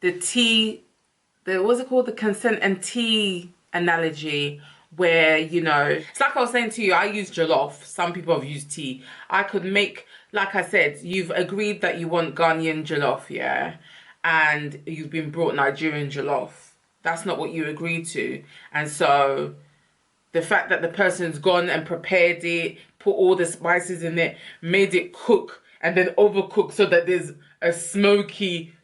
what's it called? The consent and tea analogy, where, you know, it's like I was saying to you, I use jollof. Some people have used tea. I could make, like I said, you've agreed that you want Ghanaian jollof, yeah? And you've been brought Nigerian jollof. That's not what you agreed to. And so the fact that the person's gone and prepared it, put all the spices in it, made it cook, and then overcook so that there's a smoky,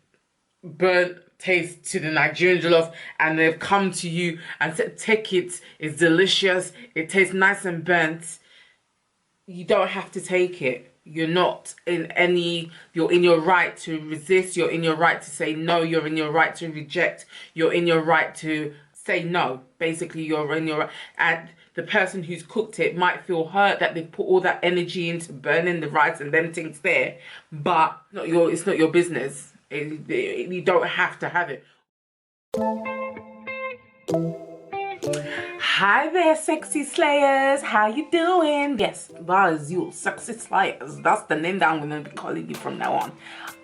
burnt taste to the Nigerian jollof, and they've come to you and said, take it, it's delicious, it tastes nice and burnt. You don't have to take it. You're not in any, you're in your right to resist, you're in your right to say no, you're in your right to reject, you're in your right to say no. Basically, you're in your right. And the person who's cooked it might feel hurt that they've put all that energy into burning the rice and them things there, but it's not your business. You don't have to have it. Hi there, sexy slayers. How you doing? Yes, that is you, sexy slayers. That's the name that I'm going to be calling you from now on.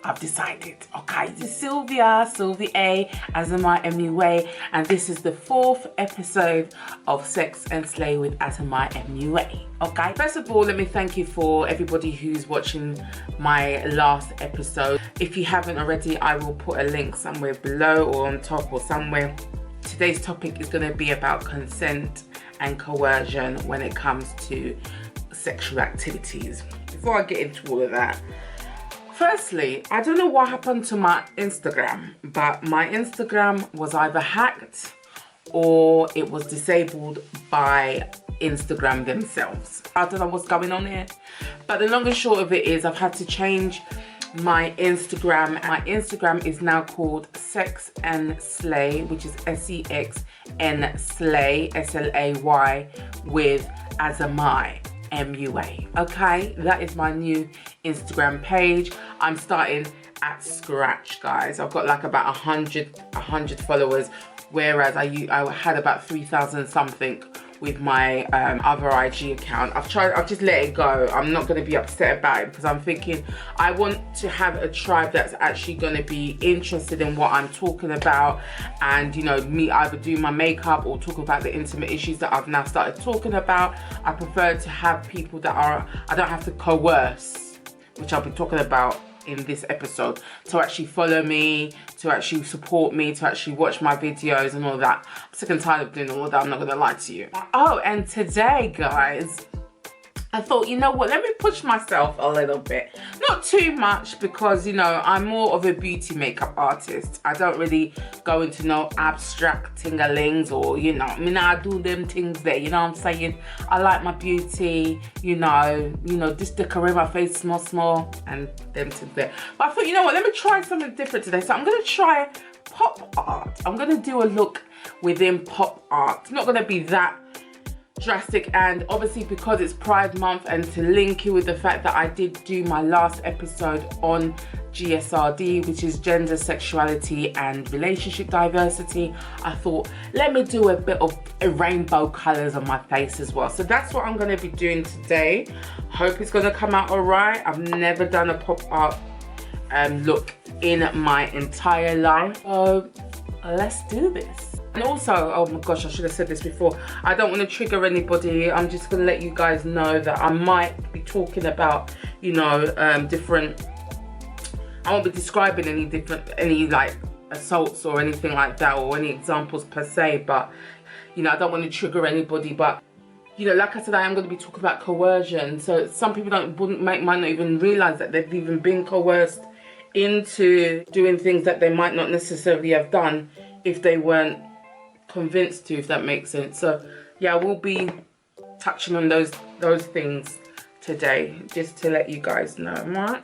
I've decided. Okay, this is Sylvia A, AsAmIMUA, and this is the 4th episode of Sex and Slay with AsAmIMUA. Okay, first of all, let me thank you for everybody who's watching my last episode. If you haven't already, I will put a link somewhere below or on top or somewhere. Today's topic is going to be about consent and coercion when it comes to sexual activities. Before I get into all of that, firstly, I don't know what happened to my Instagram, but my Instagram was either hacked or it was disabled by Instagram themselves. I don't know what's going on here, but the long and short of it is I've had to change my Instagram. My Instagram is now called Sex and Slay, which is SEXN Slay, SLAY, with AsAmIMUA. Okay, that is my new Instagram page. I'm starting at scratch, guys. I've got like about 100 followers, whereas I had about 3,000 something with my other IG account. I've just let it go. I'm not going to be upset about it because I'm thinking I want to have a tribe that's actually going to be interested in what I'm talking about, and, you know, me either do my makeup or talk about the intimate issues that I've now started talking about. I prefer to have people that I don't have to coerce, which I'll be talking about in this episode, to actually follow me, to actually support me, to actually watch my videos and all that. I'm sick and tired of doing all that, I'm not gonna lie to you. Oh, and today, guys, I thought, you know what, let me push myself a little bit. Not too much, because, you know, I'm more of a beauty makeup artist. I don't really go into no abstract tingalings, or, you know, I mean, I do them things there, you know what I'm saying? I like my beauty, you know, just decorate my face small, and them things there. But I thought, you know what, let me try something different today. So I'm gonna try pop art. I'm gonna do a look within pop art. It's not gonna be that drastic, and obviously because it's Pride Month, and to link you with the fact that I did do my last episode on GSRD, which is gender, sexuality and relationship diversity, I thought, let me do a bit of rainbow colors on my face as well. So that's what I'm going to be doing today. Hope it's going to come out all right. I've never done a pop art look in my entire life, so let's do this. And also, oh my gosh, I should have said this before, I don't want to trigger anybody. I'm just going to let you guys know that I might be talking about, you know, different, I won't be describing any like assaults or anything like that, or any examples per se, but, you know, I don't want to trigger anybody. But, you know, like I said, I am going to be talking about coercion. So some people might not even realize that they've even been coerced into doing things that they might not necessarily have done if they weren't convinced to, if that makes sense. So yeah, we'll be touching on those things today, just to let you guys know, right?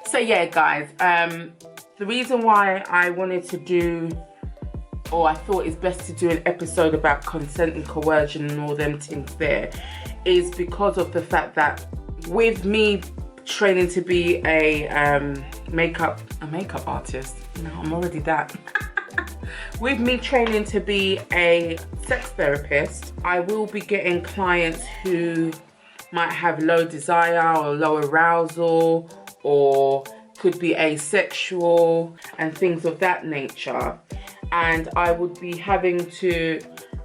So yeah, guys, the reason why I wanted to do, or I thought it's best to do an episode about consent and coercion and all them things there, is because of the fact that with me training to be a makeup artist, no, I'm already that. With me training to be a sex therapist, I will be getting clients who might have low desire or low arousal, or could be asexual and things of that nature. And I would be having to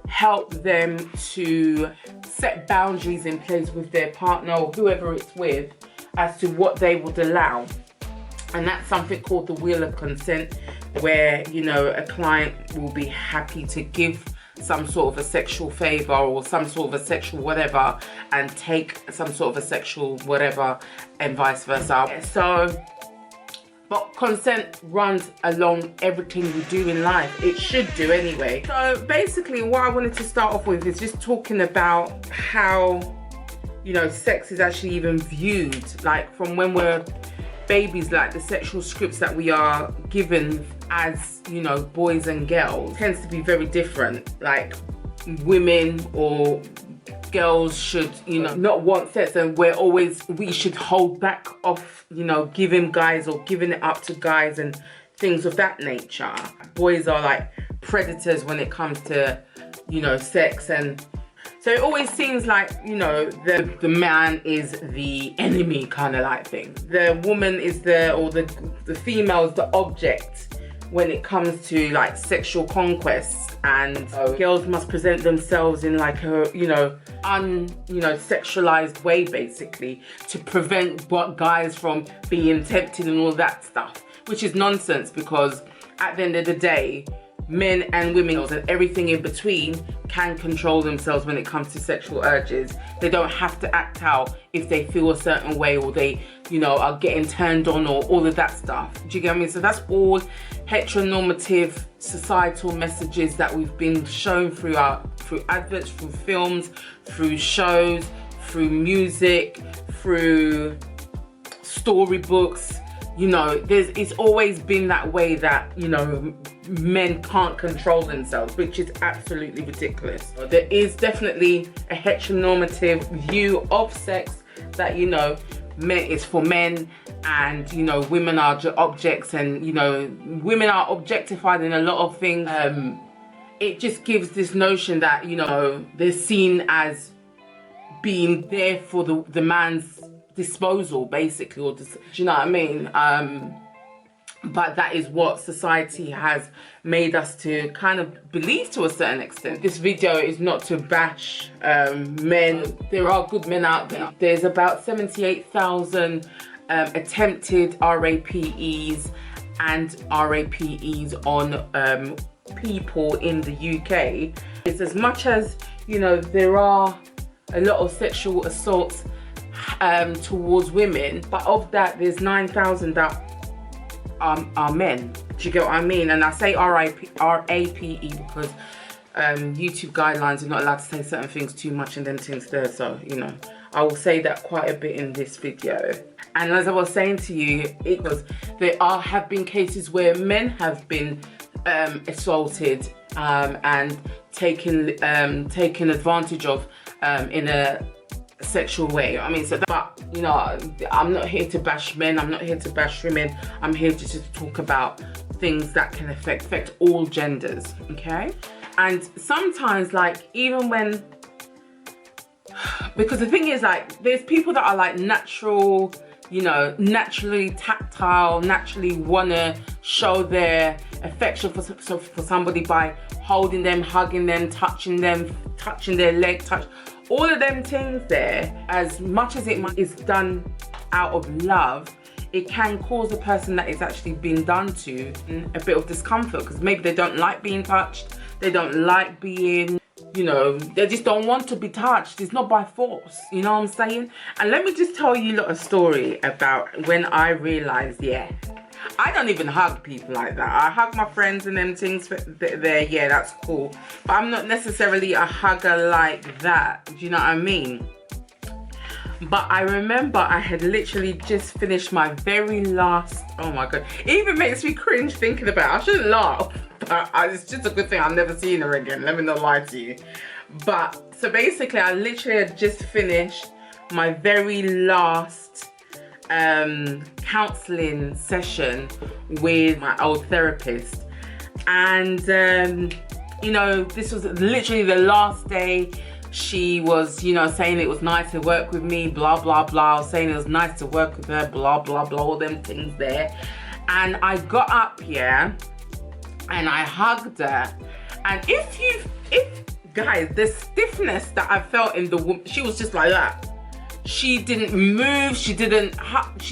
help them to set boundaries in place with their partner or whoever it's with as to what they would allow. And that's something called the wheel of consent, where, you know, a client will be happy to give some sort of a sexual favor or some sort of a sexual whatever and take some sort of a sexual whatever, and vice versa. So, but consent runs along everything we do in life. It should do anyway. So basically what I wanted to start off with is just talking about how, you know, sex is actually even viewed, like from when we're babies, like the sexual scripts that we are given as, you know, boys and girls tends to be very different. Like women or girls should, you know, not want sex, and we should hold back off, you know, giving guys or giving it up to guys and things of that nature. Boys are like predators when it comes to, you know, sex. And so it always seems like, you know, the man is the enemy kind of like thing. The woman is the female is the object when it comes to like sexual conquests, and girls must present themselves in like a, you know, sexualized way basically to prevent guys from being tempted and all that stuff, which is nonsense, because at the end of the day, men and women and everything in between can control themselves when it comes to sexual urges. They don't have to act out if they feel a certain way, or they, you know, are getting turned on, or all of that stuff. Do you get what I mean? So that's all heteronormative societal messages that we've been shown through adverts, through films, through shows, through music, through storybooks. You know, it's always been that way, that, you know, men can't control themselves, which is absolutely ridiculous. There is definitely a heteronormative view of sex that, you know, men is for men, and, you know, women are objects, and, you know, women are objectified in a lot of things. It just gives this notion that, you know, they're seen as being there for the man's disposal basically, or do you know what I mean? But that is what society has made us to kind of believe to a certain extent. This video is not to bash men. There are good men out there. There's about 78,000 attempted RAPEs and RAPEs on people in the UK. It's as much as, you know, there are a lot of sexual assaults towards women, but of that there's 9,000 that are men. Do you get what I mean? And I say RAPE because YouTube guidelines are not allowed to say certain things too much and then things there, so, you know, I will say that quite a bit in this video. And as I was saying to you, there have been cases where men have been assaulted and taken advantage advantage of in a sexual way. I mean, so that, but you know, I'm not here to bash men, I'm not here to bash women, I'm here to just talk about things that can affect all genders, okay? And sometimes, like, even when, because the thing is, like, there's people that are like natural, you know, naturally tactile, naturally wanna show their affection for somebody by holding them, hugging them, touching their leg, all of them things there. As much as it is done out of love, it can cause the person that it's actually being done to a bit of discomfort, because maybe they don't like being touched, they don't like being, you know, they just don't want to be touched. It's not by force, you know what I'm saying? And let me just tell you a little story about when I realized, yeah, I don't even hug people like that. I hug my friends and them things there, yeah, that's cool. But I'm not necessarily a hugger like that, do you know what I mean? But I remember I had literally just finished my very last, oh my God, it even makes me cringe thinking about it. I shouldn't laugh, but it's just a good thing I'm never seeing her again, let me not lie to you. But, so basically I literally had just finished my very last counseling session with my old therapist, and you know, this was literally the last day. She was, you know, saying it was nice to work with me, blah, blah, blah. Saying it was nice to work with her, blah, blah, blah, all them things there. And I got up here and I hugged her. And guys, the stiffness that I felt in the woman, she was just like that. She didn't move, she didn't hug,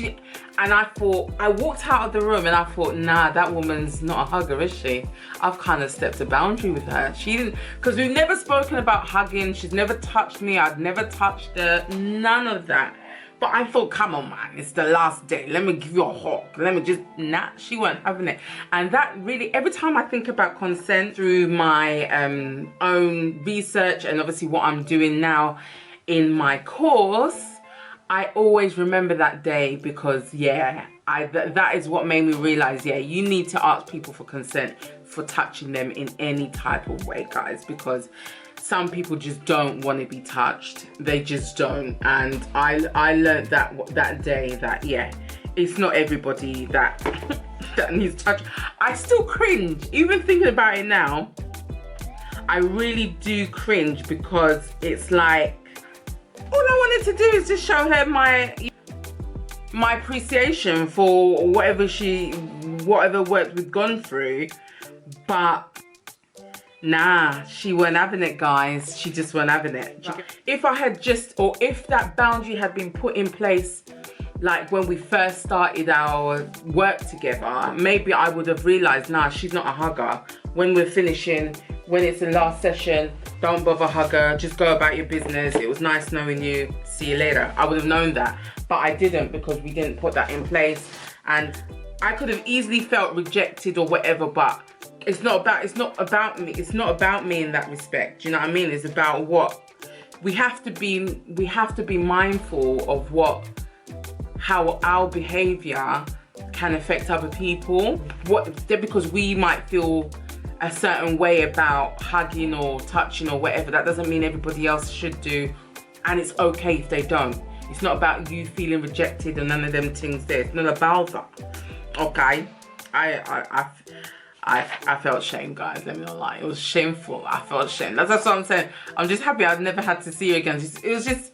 and I thought, I walked out of the room and I thought, nah, that woman's not a hugger, is she? I've kind of stepped a boundary with her. She didn't, because we've never spoken about hugging. She's never touched me. I'd never touched her, none of that. But I thought, come on, man, it's the last day. Let me give you a hug. Let me just, nah, she weren't having it. And that really, every time I think about consent through my own research and obviously what I'm doing now in my course, I always remember that day because, yeah, that is what made me realize, yeah, you need to ask people for consent for touching them in any type of way, guys, because some people just don't want to be touched. They just don't. And I learned that day that, yeah, it's not everybody that that needs touch. I still cringe, even thinking about it now. I really do cringe because it's like, all I wanted to do is just show her my appreciation for whatever work we've gone through. But nah, she weren't having it, guys. She just weren't having it. If I had just, or if that boundary had been put in place, like when we first started our work together, maybe I would have realized, nah, she's not a hugger. When we're finishing, when it's the last session, don't bother hug her, just go about your business. It was nice knowing you, see you later. I would have known that, but I didn't because we didn't put that in place. And I could have easily felt rejected or whatever, but it's not about me. It's not about me in that respect. Do you know what I mean? It's about what we have to be mindful of how our behavior can affect other people. Because we might feel a certain way about hugging or touching or whatever, that doesn't mean everybody else should do, and it's okay if they don't. It's not about you feeling rejected and none of them things there. It's not about that. Okay, I felt shame, guys. Let me not lie. It was shameful. I felt shame. That's what I'm saying. I'm just happy I've never had to see you again. It was just,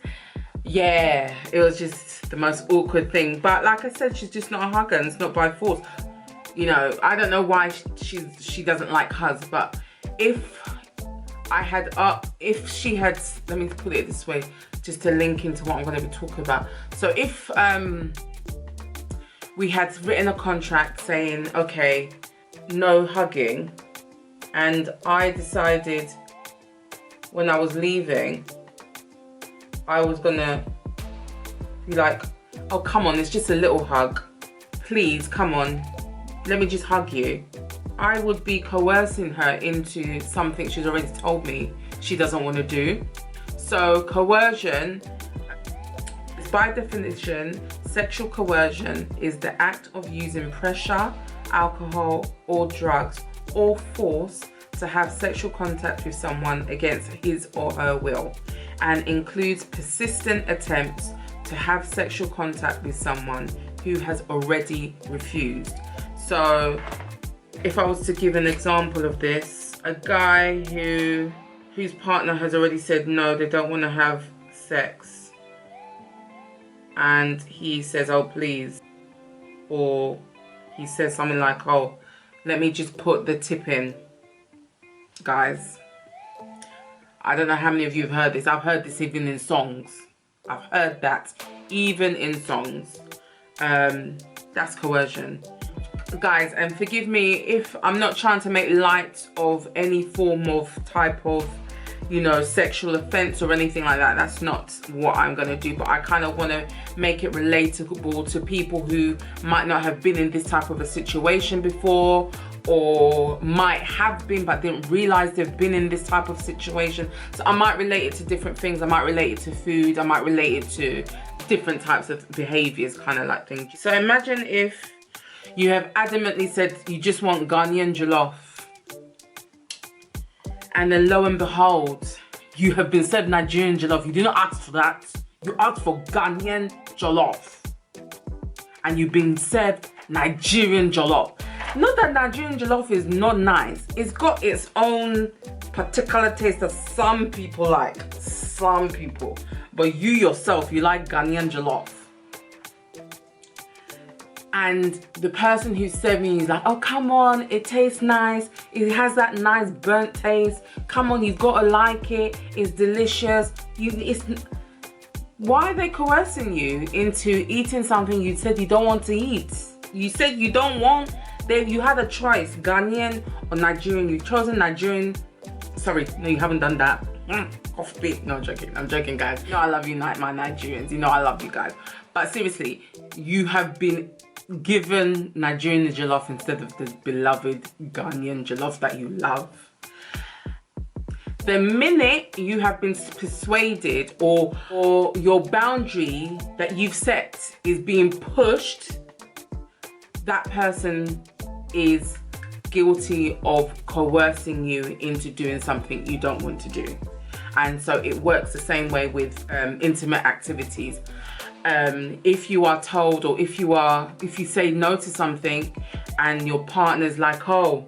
yeah, it was just the most awkward thing. But like I said, she's just not a hugger, and it's not by force. You know, I don't know why she doesn't like hugs, but if she had, let me put it this way, just to link into what I'm going to be talking about. So if we had written a contract saying, okay, no hugging, and I decided when I was leaving, I was gonna be like, oh, come on, it's just a little hug. Please, come on. Let me just hug you. I would be coercing her into something she's already told me she doesn't want to do. So coercion, by definition, sexual coercion is the act of using pressure, alcohol or drugs or force to have sexual contact with someone against his or her will, and includes persistent attempts to have sexual contact with someone who has already refused. So if I was to give an example of this, a guy whose partner has already said no, they don't want to have sex, and he says, oh please, or he says something like, oh, let me just put the tip in. Guys, I don't know how many of you have heard this. I've heard this even in songs. I've heard that even in songs. That's coercion. Guys, and forgive me if I'm not trying to make light of any form of type of, you know, sexual offense or anything like that. That's not what I'm going to do, but I kind of want to make it relatable to people who might not have been in this type of a situation before, or might have been but didn't realize they've been in this type of situation. So I might relate it to different things. I might relate it to food. I might relate it to different types of behaviors, kind of like things. So imagine if you have adamantly said you just want Ghanaian jollof, and then lo and behold, you have been served Nigerian jollof. You did not ask for that. You asked for Ghanaian jollof, and you've been served Nigerian jollof. Not that Nigerian jollof is not nice. It's got its own particular taste that some people like. Some people. But you yourself, you like Ghanaian jollof. And the person who's serving you is like, oh, come on, it tastes nice. It has that nice burnt taste. Come on, you've got to like it. It's delicious. Why are they coercing you into eating something you said you don't want to eat? You said you don't want. You had a choice, Ghanaian or Nigerian. You've chosen Nigerian. Sorry, no, you haven't done that. Off beat. No, I'm joking. I'm joking, guys. You know I love you, my Nigerians. You know I love you guys. But seriously, you have been given Nigerian jollof instead of the beloved Ghanaian jollof that you love. The minute you have been persuaded or your boundary that you've set is being pushed, that person is guilty of coercing you into doing something you don't want to do. And so it works the same way with intimate activities. If you are told, or if you say no to something and your partner's like, oh,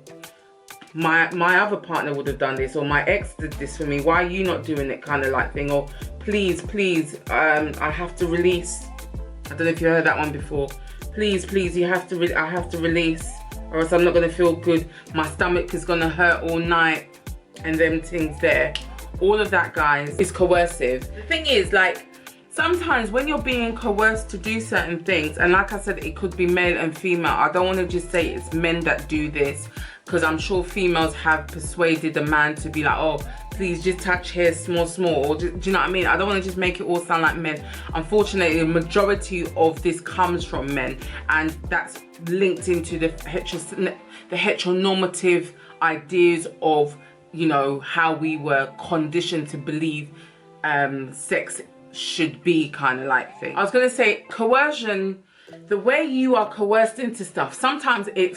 my other partner would have done this, or my ex did this for me, why are you not doing it, kind of like thing, or please, I have to release. I don't know if you heard that one before. Please, I have to release, or else I'm not gonna feel good. My stomach is gonna hurt all night, and them things there. All of that, guys, is coercive. The thing is, like, sometimes when you're being coerced to do certain things, and like I said, it could be male and female. I don't want to just say it's men that do this, because I'm sure females have persuaded a man to be like, oh, please just touch here, small, or do you know what I mean? I don't want to just make it all sound like men. Unfortunately, the majority of this comes from men, and that's linked into the heteronormative ideas of, you know, how we were conditioned to believe sex should be, kind of like thing. I was gonna say coercion, the way you are coerced into stuff, sometimes it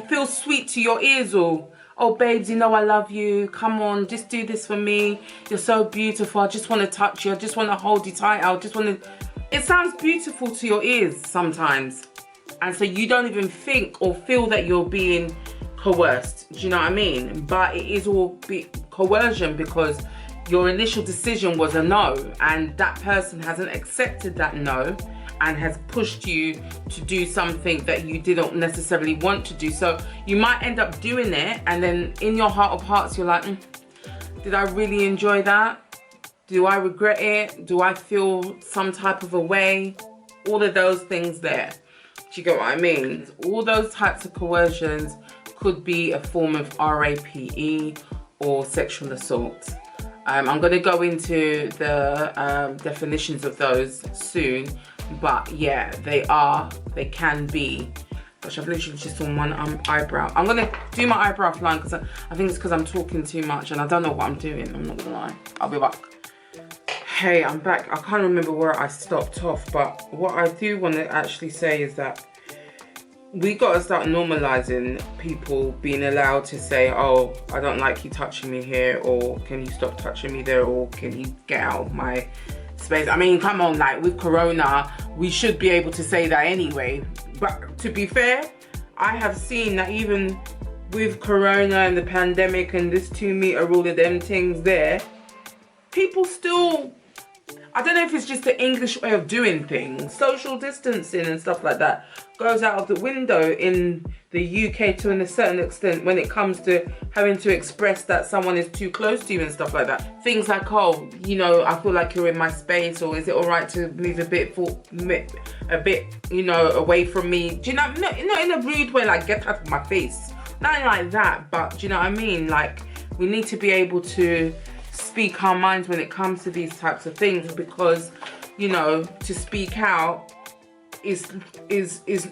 feels sweet to your ears, or oh babes, you know I love you, come on, just do this for me, you're so beautiful, I just want to touch you, I just want to hold you tight, I just want to. It sounds beautiful to your ears sometimes, and so you don't even think or feel that you're being coerced, do you know what I mean? But it is all coercion, because your initial decision was a no, and that person hasn't accepted that no and has pushed you to do something that you didn't necessarily want to do. So you might end up doing it, and then in your heart of hearts you're like, did I really enjoy that? Do I regret it? Do I feel some type of a way? All of those things there. Do you get what I mean? All those types of coercions could be a form of RAPE or sexual assault. I'm going to go into the definitions of those soon, but yeah, they can be. Gosh, I've literally just done one eyebrow. I'm going to do my eyebrow line because I think it's because I'm talking too much and I don't know what I'm doing. I'm not going to lie. I'll be back. Hey, I'm back. I can't remember where I stopped off, but what I do want to actually say is that we got to start normalizing people being allowed to say, oh, I don't like you touching me here, or can you stop touching me there, or can you get out of my space? I mean, come on, like with Corona, we should be able to say that anyway. But to be fair, I have seen that even with Corona and the pandemic and this 2 meter rule of them things there, people still, I don't know if it's just the English way of doing things, social distancing and stuff like that goes out of the window in the UK to a certain extent when it comes to having to express that someone is too close to you and stuff like that. Things like, oh, you know, I feel like you're in my space, or is it all right to move a bit, you know, away from me? Do you know, not in a rude way, like get out of my face. Nothing like that, but do you know what I mean? Like, we need to be able to speak our minds when it comes to these types of things, because, you know, to speak out is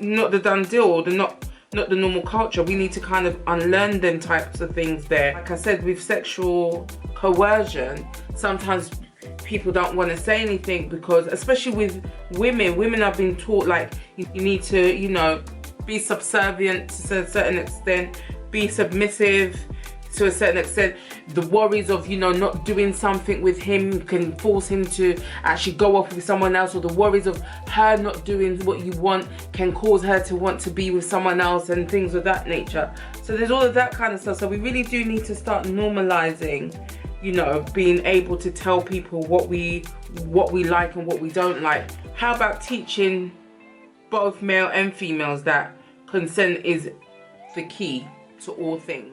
not the done deal, or not the normal culture. We need to kind of unlearn them types of things there. Like I said, with sexual coercion, sometimes people don't want to say anything because, especially with women have been taught like you need to, you know, be subservient to a certain extent, be submissive, to a certain extent. The worries of, you know, not doing something with him can force him to actually go off with someone else, or the worries of her not doing what you want can cause her to want to be with someone else and things of that nature. So there's all of that kind of stuff. So we really do need to start normalizing, you know, being able to tell people what we like and what we don't like. How about teaching both male and females that consent is the key to all things?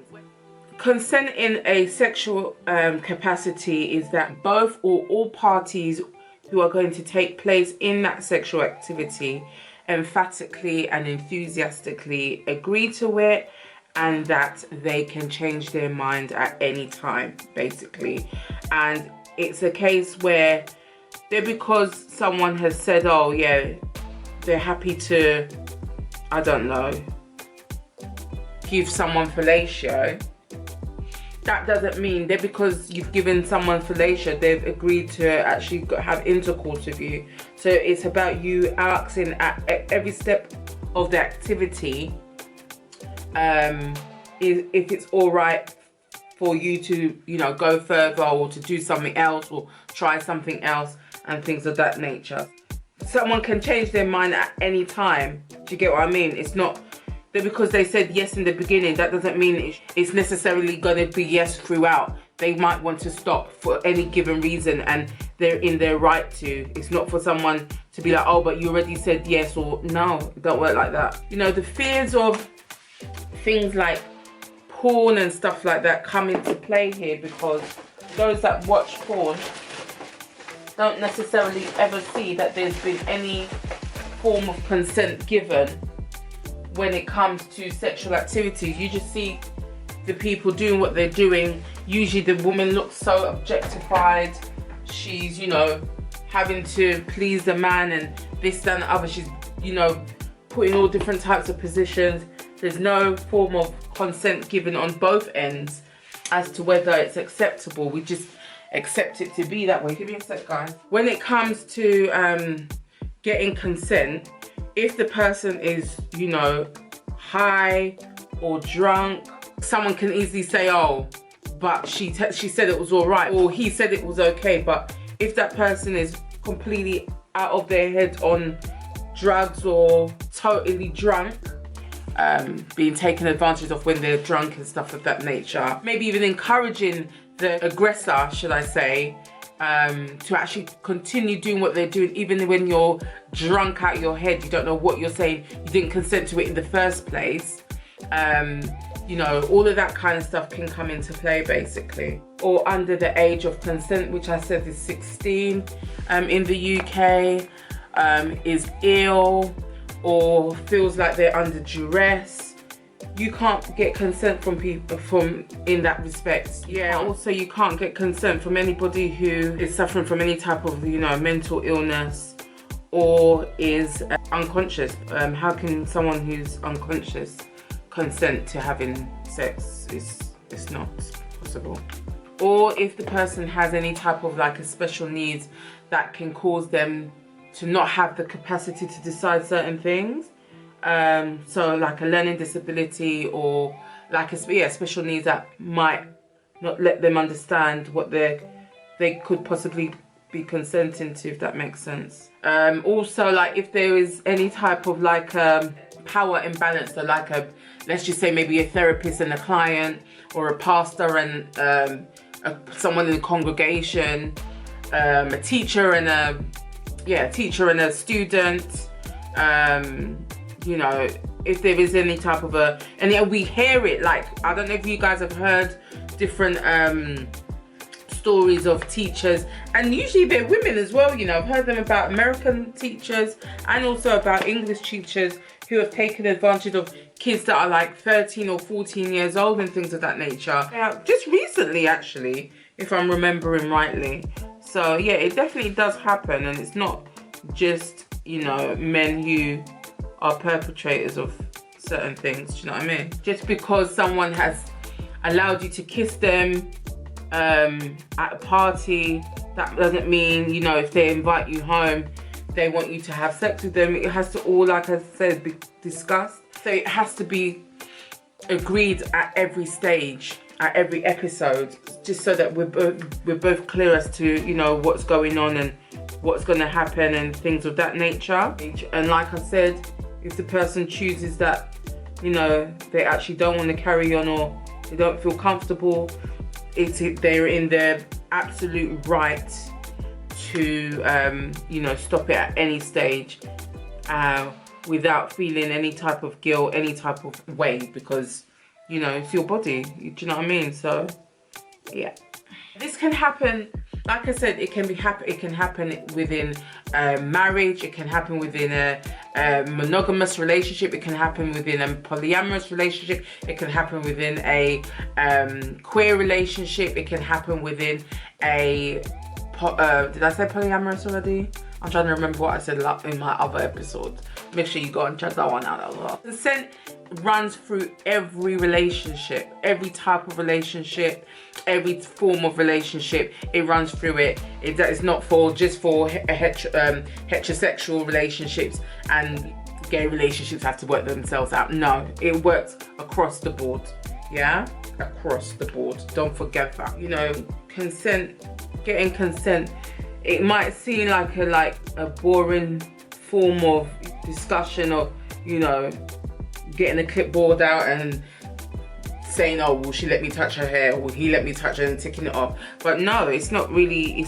Consent in a sexual capacity is that both or all parties who are going to take place in that sexual activity emphatically and enthusiastically agree to it, and that they can change their mind at any time, basically. And it's a case where because someone has said, oh yeah, they're happy to, I don't know, give someone fellatio, that doesn't mean that because you've given someone fellatio, they've agreed to actually have intercourse with you. So it's about you asking at every step of the activity, if it's all right for you to, you know, go further or to do something else or try something else and things of that nature. Someone can change their mind at any time. Do you get what I mean? It's not that because they said yes in the beginning, that doesn't mean it's necessarily going to be yes throughout. They might want to stop for any given reason, and they're in their right to. It's not for someone to be like, oh, but you already said yes, or no, it don't work like that. You know, the fears of things like porn and stuff like that come into play here, because those that watch porn don't necessarily ever see that there's been any form of consent given when it comes to sexual activities. You just see the people doing what they're doing. Usually the woman looks so objectified. She's, you know, having to please the man and this, that, and the other. She's, you know, put in all different types of positions. There's no form of consent given on both ends as to whether it's acceptable. We just accept it to be that way. Give me a sec, guys. When it comes to getting consent, if the person is, you know, high or drunk, someone can easily say, oh, but she said it was all right, or he said it was okay. But if that person is completely out of their head on drugs or totally drunk, being taken advantage of when they're drunk and stuff of that nature, maybe even encouraging the aggressor, should I say, to actually continue doing what they're doing, even when you're drunk out your head, you don't know what you're saying, you didn't consent to it in the first place. You know, all of that kind of stuff can come into play, basically. Or under the age of consent, which I said is 16 in the UK, is ill or feels like they're under duress. You can't get consent from people in that respect. Yeah, also you can't get consent from anybody who is suffering from any type of, you know, mental illness or is unconscious. How can someone who's unconscious consent to having sex? It's not possible. Or if the person has any type of like a special needs that can cause them to not have the capacity to decide certain things. So like a learning disability or like a special needs that might not let them understand what they could possibly be consenting to, if that makes sense. Also, like if there is any type of like power imbalance, so like let's just say maybe a therapist and a client, or a pastor and someone in the congregation, a teacher and a student, you know, if there is any type of and we hear it, like, I don't know if you guys have heard different stories of teachers, and usually they're women as well, you know. I've heard them about American teachers and also about English teachers who have taken advantage of kids that are like 13 or 14 years old and things of that nature. Yeah, just recently actually, if I'm remembering rightly. So yeah, it definitely does happen, and it's not just, you know, men who are perpetrators of certain things, do you know what I mean? Just because someone has allowed you to kiss them at a party, that doesn't mean, you know, if they invite you home, they want you to have sex with them. It has to all, like I said, be discussed. So it has to be agreed at every stage. at every episode, just so that we're both clear as to, you know, what's going on and what's going to happen and things of that nature. And like I said, if the person chooses that, you know, they actually don't want to carry on or they don't feel comfortable, they're in their absolute right to, you know, stop it at any stage without feeling any type of guilt, any type of way, because, you know, it's your body. Do you know what I mean? So, yeah. This can happen, like I said, it can happen within marriage, it can happen within a monogamous relationship, it can happen within a polyamorous relationship, it can happen within a queer relationship, it can happen within a, did I say polyamorous already? I'm trying to remember what I said in my other episode. Make sure you go and check that one out as well. Consent runs through every relationship, every type of relationship, every form of relationship. It runs through it. It's not just for heterosexual relationships, and gay relationships have to work themselves out. No, it works across the board. Yeah, across the board. Don't forget that. You know, consent, getting consent. It might seem like a boring form of discussion of, you know, getting a clipboard out and saying, oh, will she let me touch her hair, or will he let me touch her, and ticking it off. But no, it's not really, it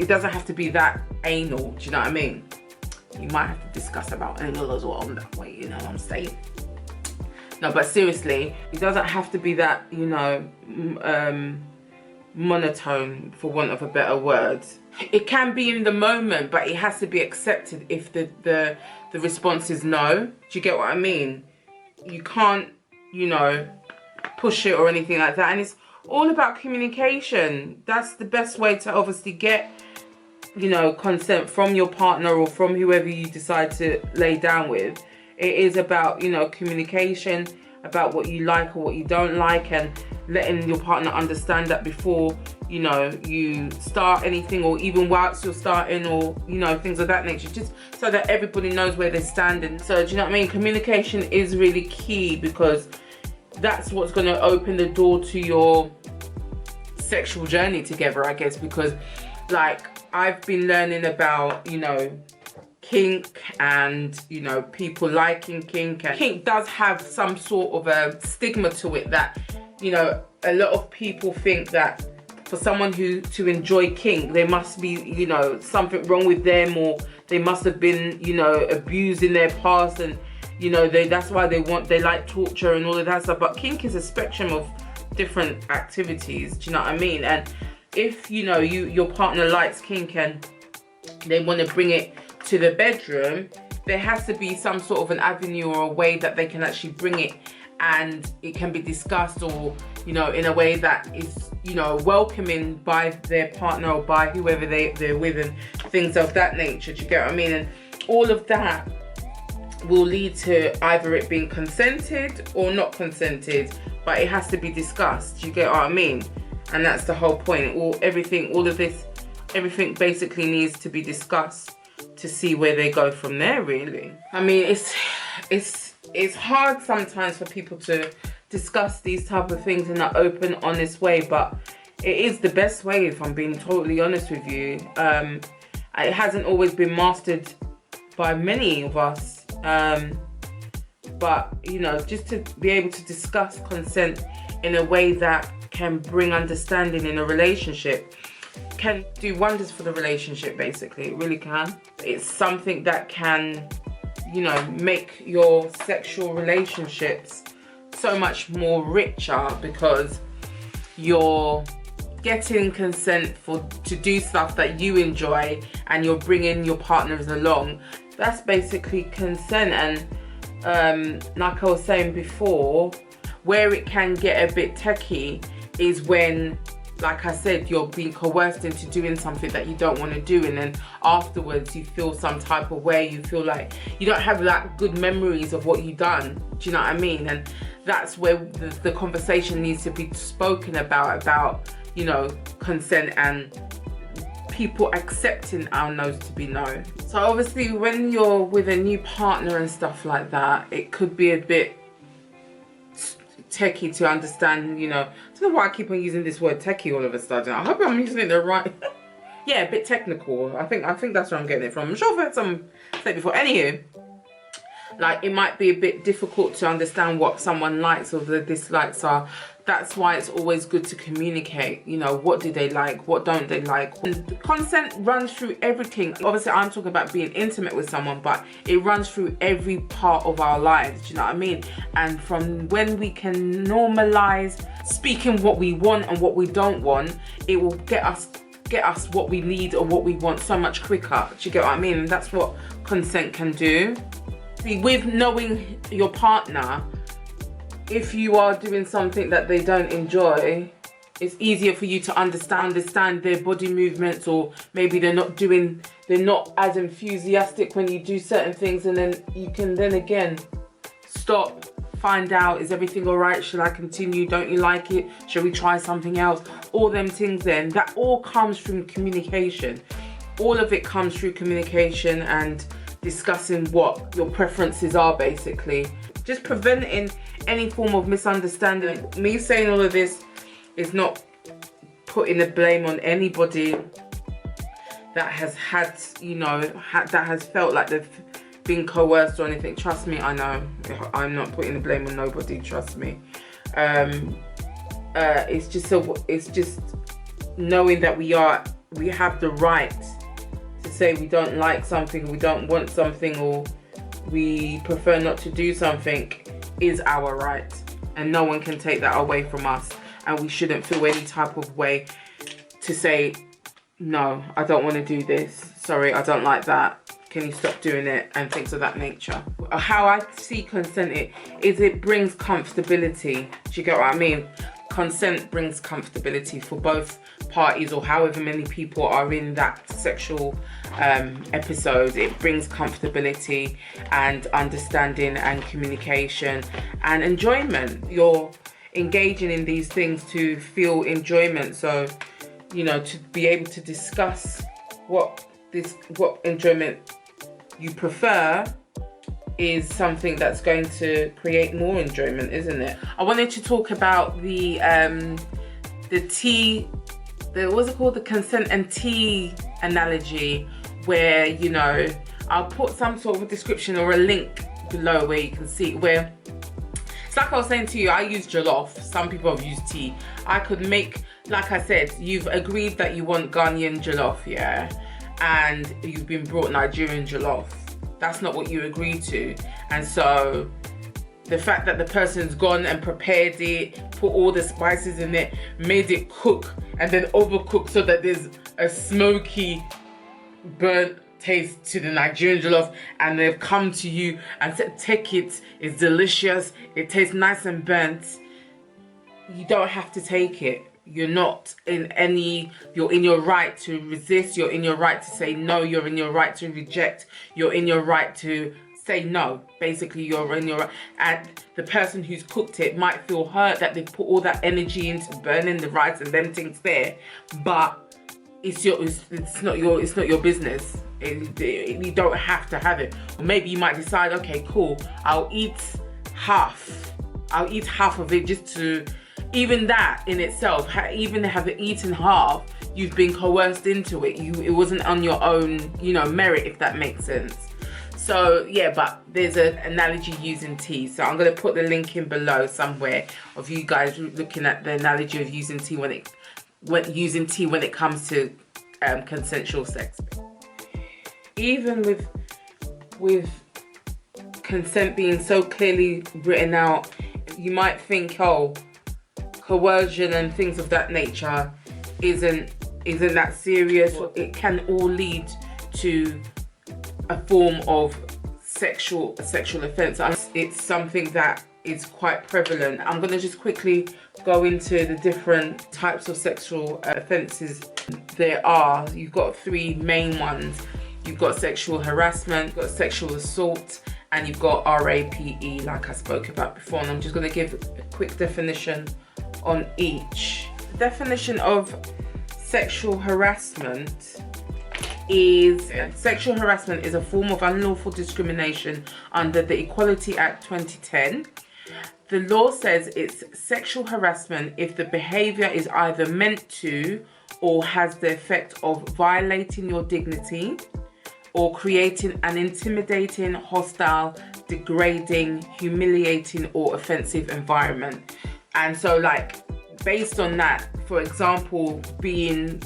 doesn't have to be that anal. Do you know what I mean? You might have to discuss about anal as well in that way, you know what I'm saying? No, but seriously, it doesn't have to be that, you know, monotone, for want of a better word. It can be in the moment, but it has to be accepted if the response is no. Do you get what I mean? You can't, you know, push it or anything like that. And it's all about communication. That's the best way to obviously get, you know, consent from your partner or from whoever you decide to lay down with. It is about, you know, communication, about what you like or what you don't like, and letting your partner understand that before, you know, you start anything, or even whilst you're starting, or, you know, things of that nature, just so that everybody knows where they're standing. So, do you know what I mean? Communication is really key, because that's what's going to open the door to your sexual journey together, I guess. Because, like, I've been learning about, you know, kink and, you know, people liking kink, and kink does have some sort of a stigma to it, that, you know, a lot of people think that for someone to enjoy kink, there must be, you know, something wrong with them, or they must have been, you know, abused in their past, and, you know, that's why they like torture and all of that stuff. But kink is a spectrum of different activities. Do you know what I mean? And if, you know, your partner likes kink and they want to bring it to the bedroom, there has to be some sort of an avenue or a way that they can actually bring it, and it can be discussed, or, you know, in a way that is, you know, welcoming by their partner or by whoever they're with, and things of that nature. Do you get what I mean? And all of that will lead to either it being consented or not consented, but it has to be discussed. Do you get what I mean? And that's the whole point. Everything basically needs to be discussed to see where they go from there, really. I mean, it's hard sometimes for people to discuss these type of things in an open, honest way, but it is the best way, if I'm being totally honest with you. It hasn't always been mastered by many of us, but, you know, just to be able to discuss consent in a way that can bring understanding in a relationship can do wonders for the relationship, basically. It really can. It's something that can, you know, make your sexual relationships so much more richer, because you're getting consent to do stuff that you enjoy, and you're bringing your partners along. That's basically consent. And like I was saying before, where it can get a bit techie is when, like I said, you're being coerced into doing something that you don't want to do, and then afterwards you feel some type of way. You feel like you don't have that good memories of what you've done. Do you know what I mean? And that's where the conversation needs to be spoken about, you know, consent and people accepting our no's to be no. So obviously when you're with a new partner and stuff like that, it could be a bit techie to understand, you know. I don't know why I keep on using this word techie all of a sudden. I hope I'm using it the right. Yeah, a bit technical. I think that's where I'm getting it from. I'm sure I've heard some say before. Anywho, like, it might be a bit difficult to understand what someone likes or the dislikes are. That's why it's always good to communicate. You know, what do they like? What don't they like? And consent runs through everything. Obviously, I'm talking about being intimate with someone, but it runs through every part of our lives. Do you know what I mean? And from when we can normalize speaking what we want and what we don't want, it will get us what we need or what we want so much quicker. Do you get what I mean? And that's what consent can do. See, with knowing your partner, if you are doing something that they don't enjoy, it's easier for you to understand their body movements, or maybe they're not as enthusiastic when you do certain things, and then you can then again stop, find out, is everything all right? Should I continue? Don't you like it? Shall we try something else? All them things then, that all comes from communication. All of it comes through communication and discussing what your preferences are, basically. Just preventing any form of misunderstanding. Me saying all of this is not putting the blame on anybody that has had, you know, that has felt like they've been coerced or anything. Trust me, I know. I'm not putting the blame on nobody, trust me. It's just knowing that we have the right to say we don't like something, we don't want something, or we prefer not to do something is our right, and no one can take that away from us, and we shouldn't feel any type of way to say, no, I don't want to do this, sorry, I don't like that, can you stop doing it, and things of that nature. How I see consent is it brings comfortability. Do you get what I mean? Consent brings comfortability for both parties, or however many people are in that sexual episode. It brings comfortability and understanding and communication and enjoyment. You're engaging in these things to feel enjoyment, so you know, to be able to discuss what enjoyment you prefer is something that's going to create more enjoyment, isn't it? I wanted to talk about the tea, what's it called, the consent and tea analogy, where, you know, I'll put some sort of a description or a link below where you can see where it's like I was saying to you, I use jollof, some people have used tea. I could make, like I said, you've agreed that you want Ghanaian jollof, yeah, and you've been brought Nigerian jollof. That's not what you agreed to. And so the fact that the person's gone and prepared it, put all the spices in it, made it cook, and then overcook so that there's a smoky, burnt taste to the Nigerian jollof, and they've come to you and said, take it, it's delicious, it tastes nice and burnt. You don't have to take it. You're not in any, you're in your right to resist, you're in your right to say no, you're in your right to reject, you're in your right to say no. Basically, you're in your right. And the person who's cooked it might feel hurt that they've put all that energy into burning the rice and them things there, but it's not your business. You don't have to have it. Or maybe you might decide, okay, cool, I'll eat half of it, just to, even that in itself, even have it eaten half, you've been coerced into it. It wasn't on your own, you know, merit, if that makes sense. So yeah, but there's an analogy using tea. So I'm going to put the link in below somewhere of you guys looking at the analogy of using tea when it comes to consensual sex. Even with consent being so clearly written out, you might think, oh, coercion and things of that nature isn't that serious. It can all lead to a form of sexual offense. It's something that is quite prevalent. I'm going to just quickly go into the different types of sexual offences there are. You've got three main ones. You've got sexual harassment, you've got sexual assault, and you've got RAPE, like I spoke about before. And I'm just going to give a quick definition on each. The definition of sexual harassment is sexual harassment is a form of unlawful discrimination under the Equality Act 2010 The law says it's sexual harassment if the behavior is either meant to or has the effect of violating your dignity or creating an intimidating, hostile, degrading, humiliating or offensive environment. And so like based on that, for example, being,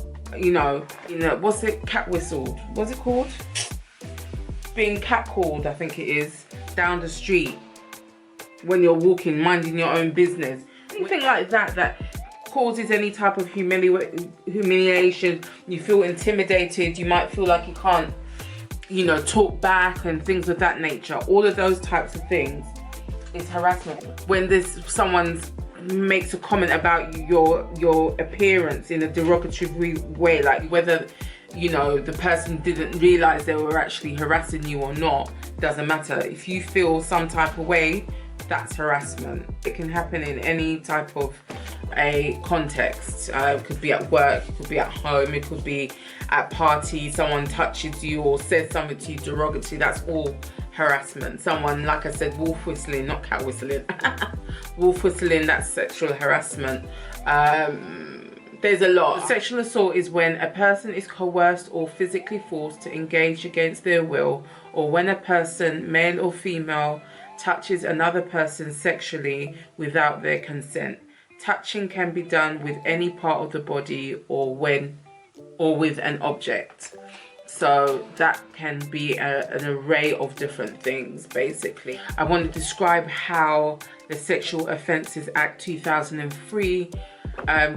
what's it, cat whistled? What's it called? Being catcalled, I think it is, down the street when you're walking, minding your own business. Anything like that causes any type of humiliation. You feel intimidated. You might feel like you can't, talk back and things of that nature. All of those types of things is harassment. When someone makes a comment about your appearance in a derogatory way, like whether the person didn't realize they were actually harassing you or not, doesn't matter. If you feel some type of way, that's harassment. It can happen in any type of a context. It could be at work, it could be at home, it could be at parties, someone touches you or says something to you derogatory. That's all harassment. Someone, like I said, wolf whistling, not cat whistling. Wolf whistling, that's sexual harassment. There's a lot. Sexual assault is when a person is coerced or physically forced to engage against their will, or when a person, male or female, touches another person sexually without their consent. Touching can be done with any part of the body or with an object. So that can be an array of different things, basically. I want to describe how the Sexual Offences Act 2003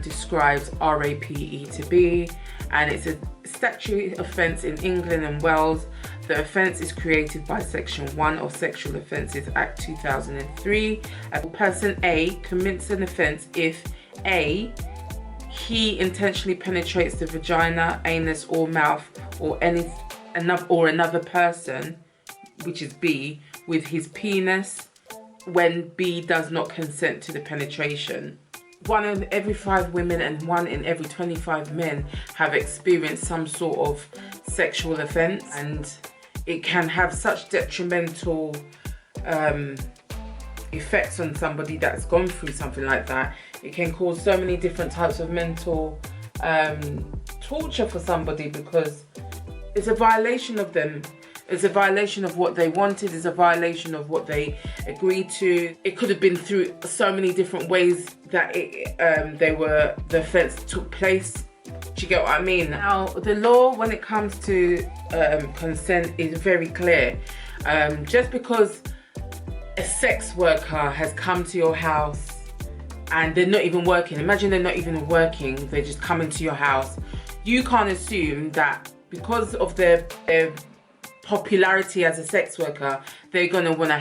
describes RAPE, and it's a statutory offence in England and Wales. The offence is created by Section 1 of Sexual Offences Act 2003. A person A commits an offence if A, he intentionally penetrates the vagina, anus or mouth or another person, which is B, with his penis when B does not consent to the penetration. 1 in every 5 women and 1 in every 25 men have experienced some sort of sexual offence, and it can have such detrimental effects on somebody that's gone through something like that. It can cause so many different types of mental torture for somebody, because it's a violation of them. It's a violation of what they wanted. It's a violation of what they agreed to. It could have been through so many different ways that the offence took place. Do you get what I mean? Now, the law when it comes to consent is very clear. Just because a sex worker has come to your house and they're not even working, imagine they're not even working, they're just coming to your house, you can't assume that because of their popularity as a sex worker, they're gonna want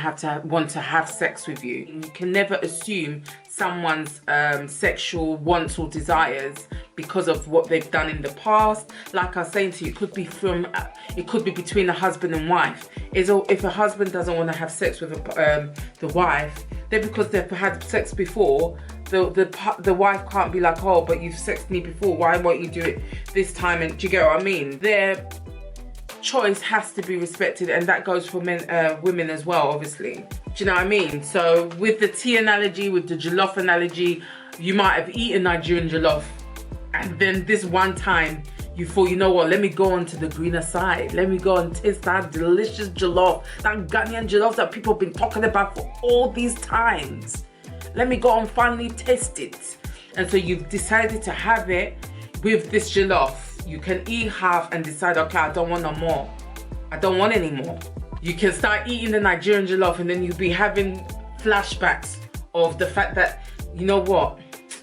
to have sex with you. You can never assume someone's sexual wants or desires because of what they've done in the past. Like I was saying to you, it could be between a husband and wife. If a husband doesn't want to have sex with the wife, then because they've had sex before, the wife can't be like, oh, but you've sexed me before, why won't you do it this time? And do you get what I mean? Their choice has to be respected, and that goes for women as well, obviously. Do you know what I mean? So with the tea analogy, with the jollof analogy, you might have eaten Nigerian jollof, and then this one time you thought, you know what, let me go on to the greener side. Let me go and taste that delicious jollof, that Ghanaian jollof that people have been talking about for all these times. Let me go and finally taste it. And so you've decided to have it with this jollof. You can eat half and decide, okay, I don't want no more. I don't want any more. You can start eating the Nigerian jollof, and then you'll be having flashbacks of the fact that, you know what,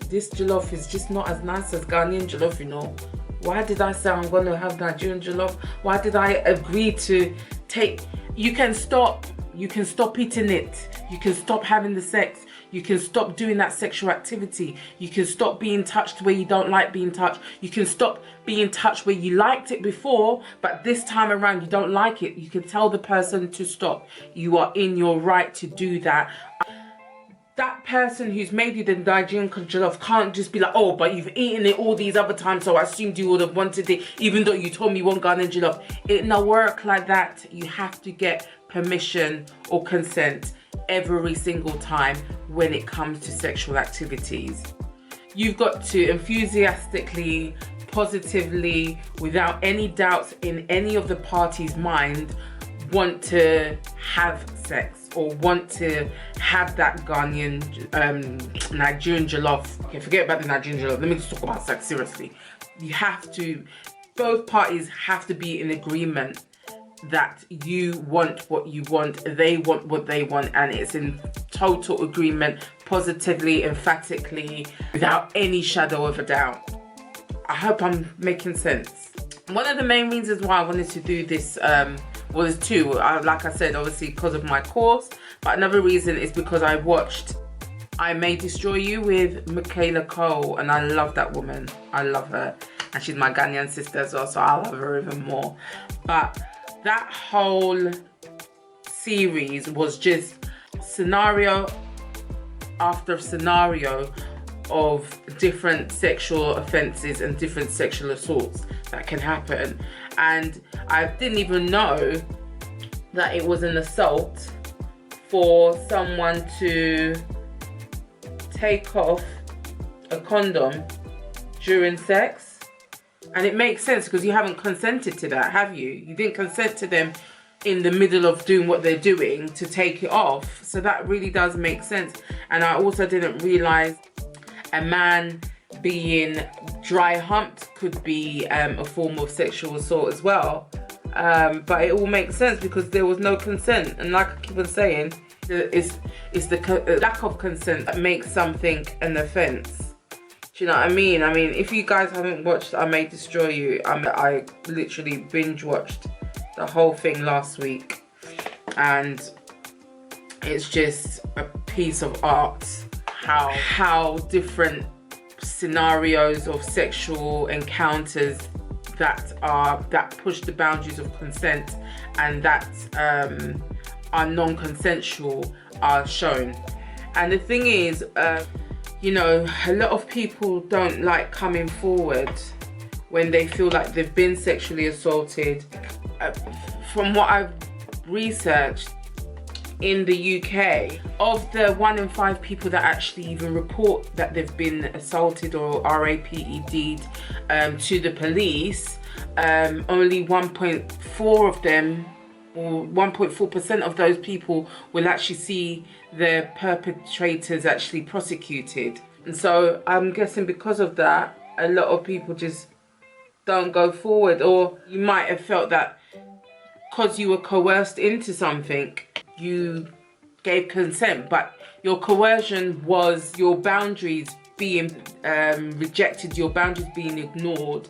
this jollof is just not as nice as Ghanaian jollof, you know. Why did I say I'm going to have Nigerian jollof? Why did I agree to take... You can stop eating it. You can stop having the sex. You can stop doing that sexual activity. You can stop being touched where you don't like being touched. You can stop being touched where you liked it before, but this time around you don't like it. You can tell the person to stop. You are in your right to do that. That person who's made you the Nigerian jollof can't just be like, oh, but you've eaten it all these other times, so I assumed you would have wanted it, even though you told me you want Ghanaian jollof. It don't work like that. You have to get permission or consent. every single time when it comes to sexual activities. You've got to enthusiastically, positively, without any doubts in any of the party's mind, want to have sex or want to have that Ghanaian, Nigerian jollof. Okay, forget about the Nigerian jollof. Let me just talk about sex seriously. You have to, both parties have to be in agreement that you want what you want, they want what they want, and it's in total agreement, positively, emphatically, without any shadow of a doubt. I hope I'm making sense. One of the main reasons why I wanted to do this, well, there's two. Like I said, obviously because of my course, but another reason is because I watched I May Destroy You with Michaela Cole, and I love that woman. I love her, and she's my Ghanaian sister as well, so I love her even more. But that whole series was just scenario after scenario of different sexual offences and different sexual assaults that can happen. And I didn't even know that it was an assault for someone to take off a condom during sex. And it makes sense because you haven't consented to that, have you? You didn't consent to them in the middle of doing what they're doing to take it off. So that really does make sense. And I also didn't realise a man being dry humped could be a form of sexual assault as well. But it all makes sense because there was no consent. And like I keep on saying, it's the lack of consent that makes something an offence. Do you know what I mean? I mean, if you guys haven't watched I May Destroy You, I literally binge watched the whole thing last week, and it's just a piece of art how different scenarios of sexual encounters that push the boundaries of consent and that are non-consensual are shown. And the thing is, you know, a lot of people don't like coming forward when they feel like they've been sexually assaulted. From what I've researched, in the UK, of the 1 in 5 people that actually even report that they've been assaulted or RAPED'd to the police, only 1.4 of them, or 1.4% of those people will actually see the perpetrators actually prosecuted. And so I'm guessing because of that, a lot of people just don't go forward. Or you might have felt that because you were coerced into something, you gave consent, but your coercion was your boundaries being rejected, your boundaries being ignored.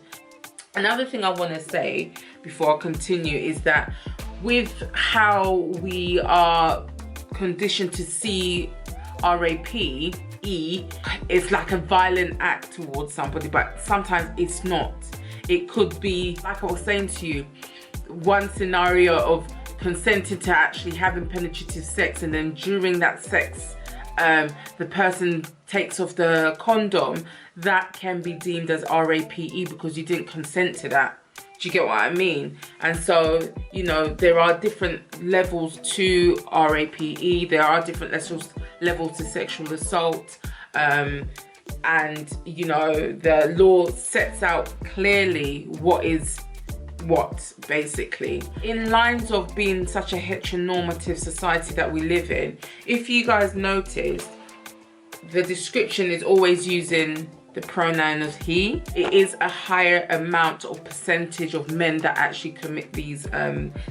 Another thing I want to say before I continue is that with how we are conditioned to see RAPE, it's like a violent act towards somebody, but sometimes it's not. It could be, like I was saying to you, one scenario of consenting to actually having penetrative sex, and then during that sex the person takes off the condom. That can be deemed as RAPE because you didn't consent to that. Do you get what I mean? And so, you know, there are different levels to RAPE, there are different levels to sexual assault, and you know, the law sets out clearly what is what, basically. In lines of being such a heteronormative society that we live in, if you guys noticed, the description is always using the pronoun of he. It is a higher amount or percentage of men that actually commit these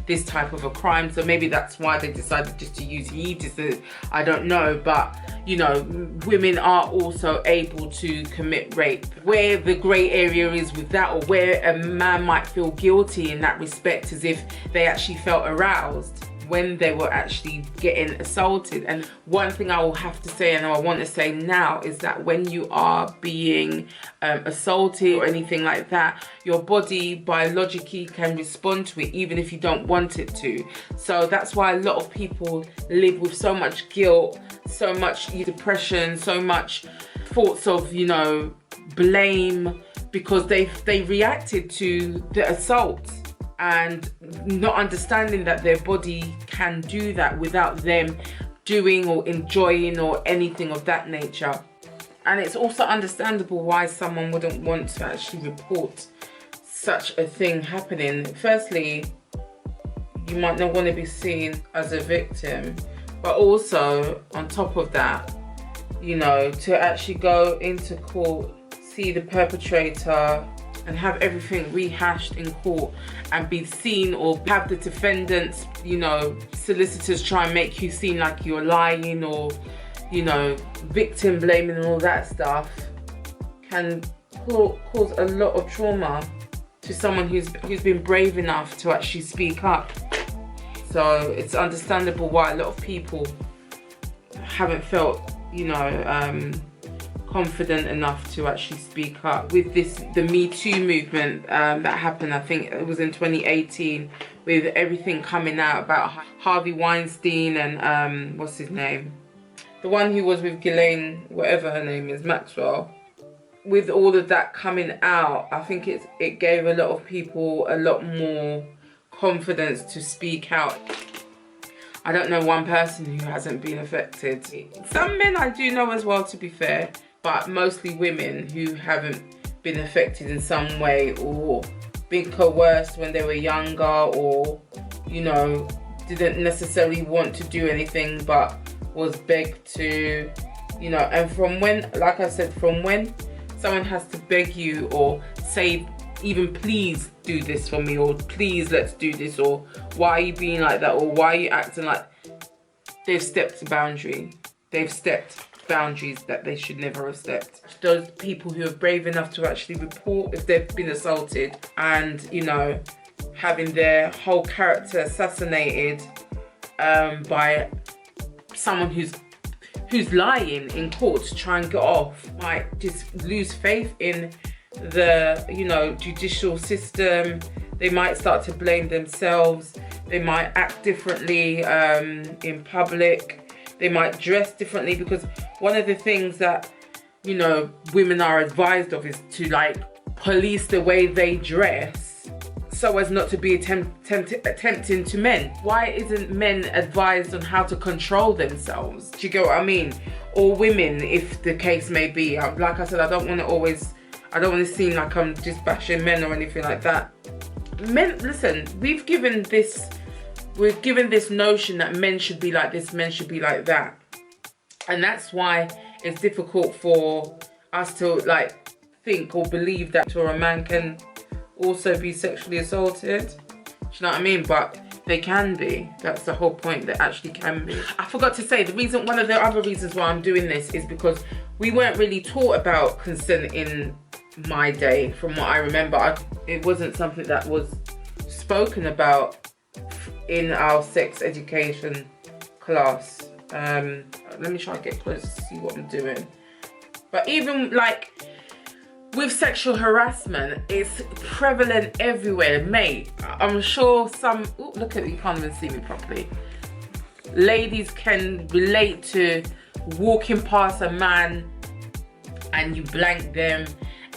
this type of a crime. So maybe that's why they decided just to use he. I don't know, but you know, women are also able to commit rape. Where the grey area is with that, or where a man might feel guilty in that respect, as if they actually felt aroused when they were actually getting assaulted. And one thing I will have to say, and I want to say now, is that when you are being assaulted or anything like that, your body biologically can respond to it even if you don't want it to. So that's why a lot of people live with so much guilt, so much depression, so much thoughts of, you know, blame, because they reacted to the assault, and not understanding that their body can do that without them doing or enjoying or anything of that nature. And it's also understandable why someone wouldn't want to actually report such a thing happening. Firstly, you might not want to be seen as a victim, but also on top of that, you know, to actually go into court, see the perpetrator and have everything rehashed in court and be seen, or have the defendants, you know, solicitors try and make you seem like you're lying, or, you know, victim blaming and all that stuff, can cause a lot of trauma to someone who's been brave enough to actually speak up. So it's understandable why a lot of people haven't felt, you know, confident enough to actually speak up. With the Me Too movement that happened, I think it was in 2018, with everything coming out about Harvey Weinstein and what's his name, the one who was with Ghislaine, whatever her name is, Maxwell. With all of that coming out, I think it gave a lot of people a lot more confidence to speak out. I don't know one person who hasn't been affected. Some men I do know as well, to be fair, but mostly women who haven't been affected in some way, or been coerced when they were younger, or, you know, didn't necessarily want to do anything but was begged to, you know. And from when, like I said, from when someone has to beg you or say even please do this for me, or please let's do this, or why are you being like that, or why are you acting like, they've stepped a boundary. They've stepped boundaries that they should never have stepped. Those people who are brave enough to actually report if they've been assaulted, and, you know, having their whole character assassinated by someone who's lying in court to try and get off, might just lose faith in the, you know, judicial system. They might start to blame themselves. They might act differently in public. They might dress differently, because one of the things that, you know, women are advised of is to, like, police the way they dress so as not to be tempting to men. Why isn't men advised on how to control themselves? Do you get what I mean? Or women, if the case may be. Like I said, I don't want to seem like I'm just bashing men or anything like that. Men, listen, we've given this notion that men should be like this, men should be like that. And that's why it's difficult for us to, like, think or believe that a man can also be sexually assaulted. Do you know what I mean? But they can be. That's the whole point, they actually can be. I forgot to say, one of the other reasons why I'm doing this is because we weren't really taught about consent in my day. From what I remember, it wasn't something that was spoken about in our sex education class. Let me try and get close to see what I'm doing. But even, like, with sexual harassment, it's prevalent everywhere, mate. I'm sure some, ooh, look at it, you can't even see me properly. Ladies can relate to walking past a man and you blank them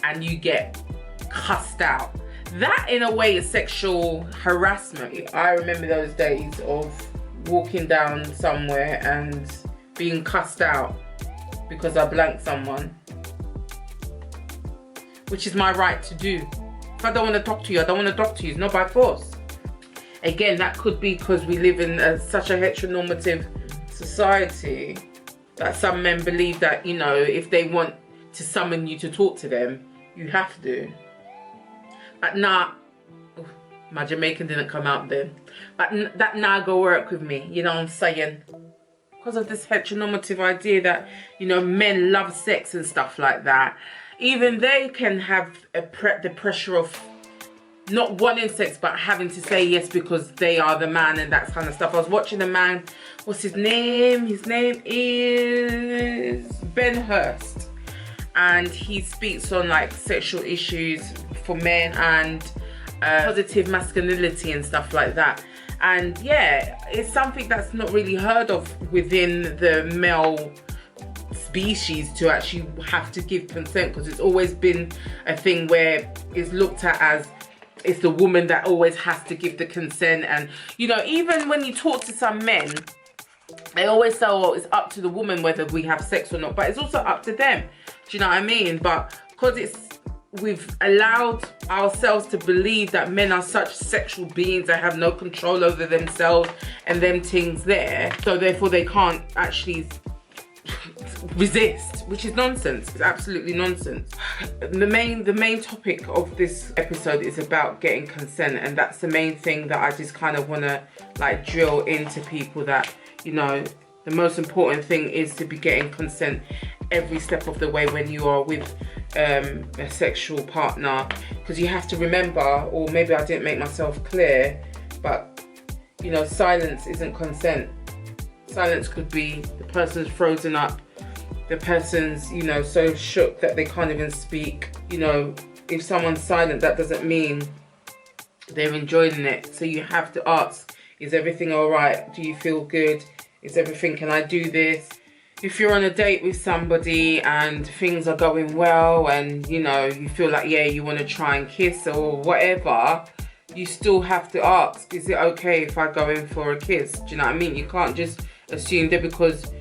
and you get cussed out. That, in a way, is sexual harassment. I remember those days of walking down somewhere and being cussed out because I blanked someone, which is my right to do. If I don't want to talk to you, I don't want to talk to you. It's not by force. Again, that could be because we live in such a heteronormative society that some men believe that, you know, if they want to summon you to talk to them, you have to. But nah, my Jamaican didn't come out then. But that nah go work with me, you know what I'm saying? Because of this heteronormative idea that, you know, men love sex and stuff like that. Even they can have the pressure of not wanting sex, but having to say yes because they are the man and that kind of stuff. I was watching a man, what's his name? His name is Ben Hurst. And he speaks on, like, sexual issues for men and positive masculinity and stuff like that. And yeah, it's something that's not really heard of within the male species, to actually have to give consent, because it's always been a thing where it's looked at as it's the woman that always has to give the consent. And, you know, even when you talk to some men, they always say, oh, it's up to the woman whether we have sex or not, but it's also up to them. Do you know what I mean? But because we've allowed ourselves to believe that men are such sexual beings that have no control over themselves and them things there, so therefore they can't actually resist, which is nonsense. It's absolutely nonsense. The main topic of this episode is about getting consent, and that's the main thing that I just kind of want to like drill into people, that you know, the most important thing is to be getting consent every step of the way when you are with a sexual partner, because you have to remember, or maybe I didn't make myself clear, but you know, silence isn't consent. Silence could be the person's frozen up, the person's, you know, so shook that they can't even speak. You know, if someone's silent, that doesn't mean they're enjoying it. So you have to ask, is everything all right? Do you feel good? Is everything, can I do this? If you're on a date with somebody and things are going well and, you know, you feel like, yeah, you want to try and kiss or whatever, you still have to ask, is it okay if I go in for a kiss? Do you know what I mean? You can't just assume that because,